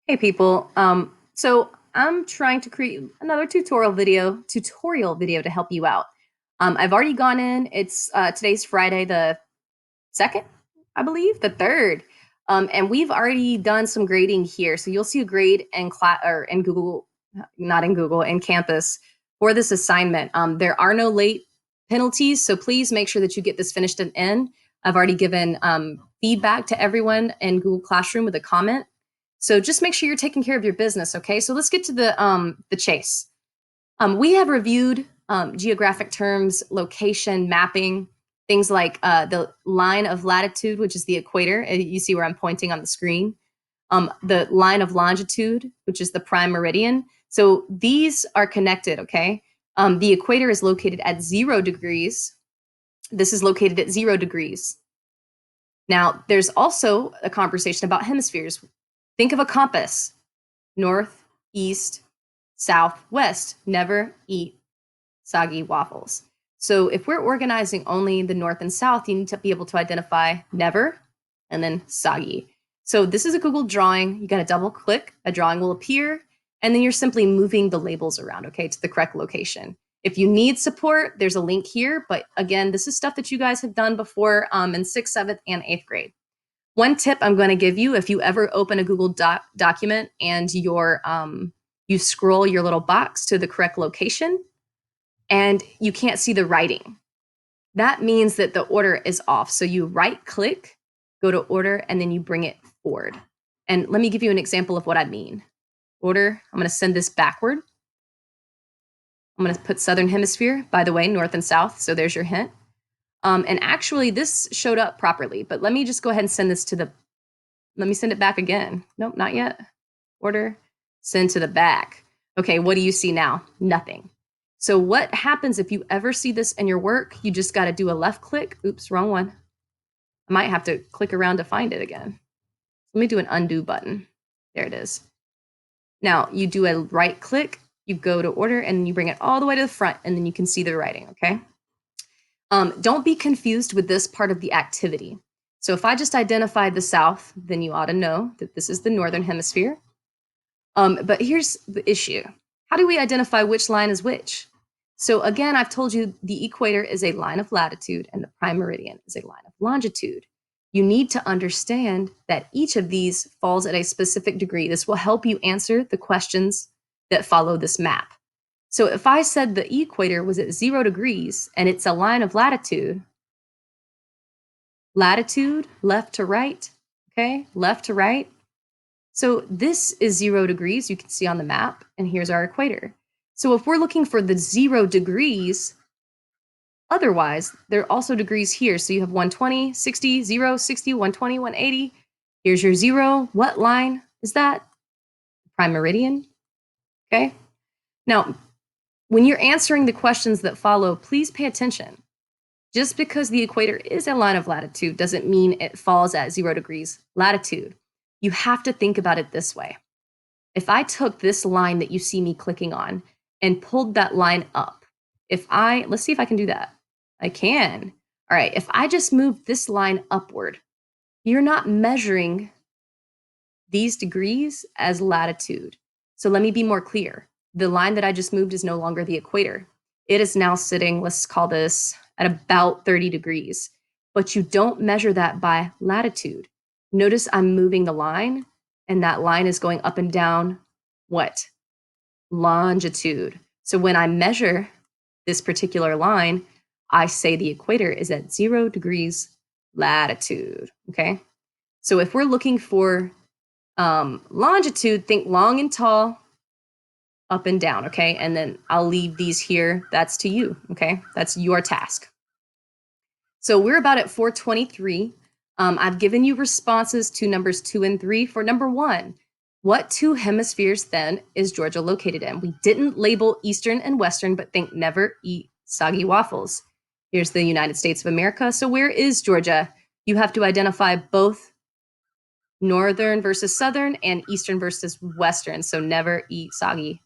Hey people, so I'm trying to create another tutorial video to help you out. I've already gone in. It's today's Friday the 2nd, I believe, the 3rd. And we've already done some grading here. So you'll see a grade in class or in Google, not in Google, in Campus for this assignment. There are no late penalties, so please make sure that you get this finished and in. I've already given feedback to everyone in Google Classroom with a comment. So just make sure you're taking care of your business, okay? So let's get to the chase. We have reviewed geographic terms, location, mapping, things like the line of latitude, which is the equator. You see where I'm pointing on the screen. The line of longitude, which is the prime meridian. So these are connected, okay? The equator is located at 0 degrees. This is located at 0 degrees. Now, there's also a conversation about hemispheres. Think of a compass: north, east, south, west. Never eat soggy waffles. So if we're organizing only the north and south, you need to be able to identify never and then soggy. So this is a Google drawing. You got to double click, a drawing will appear, and then you're simply moving the labels around, okay, to the correct location. If you need support, there's a link here. But again, this is stuff that you guys have done before in 6th, 7th, and 8th grade. One tip I'm going to give you: if you ever open a Google document and you scroll your little box to the correct location and you can't see the writing, that means that the order is off. So you right click, go to order, and then you bring it forward. And let me give you an example of what I mean. Order, I'm going to send this backward. I'm going to put Southern Hemisphere, by the way, north and south. So there's your hint. And actually, this showed up properly, but let me just go ahead and send this let me send it back again. Nope, not yet. Order, send to the back. Okay, what do you see now? Nothing. So what happens if you ever see this in your work? You just got to do a left click. Oops, wrong one. I might have to click around to find it again. Let me do an undo button. There it is. Now you do a right click, you go to order, and you bring it all the way to the front, and then you can see the writing, okay? Don't be confused with this part of the activity. So if I just identified the south, then you ought to know that this is the northern hemisphere. But here's the issue. How do we identify which line is which? So again, I've told you the equator is a line of latitude and the prime meridian is a line of longitude. You need to understand that each of these falls at a specific degree. This will help you answer the questions that follow this map. So if I said the equator was at 0 degrees and it's a line of latitude, left to right, okay, left to right. So this is 0 degrees, you can see on the map, and here's our equator. So if we're looking for the 0 degrees, otherwise, there are also degrees here. So you have 120, 60, 0, 60, 120, 180. Here's your 0. What line is that? Prime meridian, okay? Now, when you're answering the questions that follow, please pay attention. Just because the equator is a line of latitude doesn't mean it falls at 0 degrees latitude. You have to think about it this way. If I took this line that you see me clicking on and pulled that line up, let's see if I can do that. I can. All right, if I just move this line upward, you're not measuring these degrees as latitude. So let me be more clear. The line that I just moved is no longer the equator. It is now sitting, let's call this, at about 30 degrees. But you don't measure that by latitude. Notice I'm moving the line, and that line is going up and down what? Longitude. So when I measure this particular line, I say the equator is at 0 degrees latitude, okay? So if we're looking for longitude, think long and tall, up and down, okay? And then I'll leave these here. That's to you, okay? That's your task. So we're about at 423. I've given you responses to numbers 2 and 3. For number 1, what 2 hemispheres then is Georgia located in? We didn't label Eastern and Western, but think never eat soggy waffles. Here's the United States of America. So where is Georgia? You have to identify both Northern versus Southern and Eastern versus Western. So never eat soggy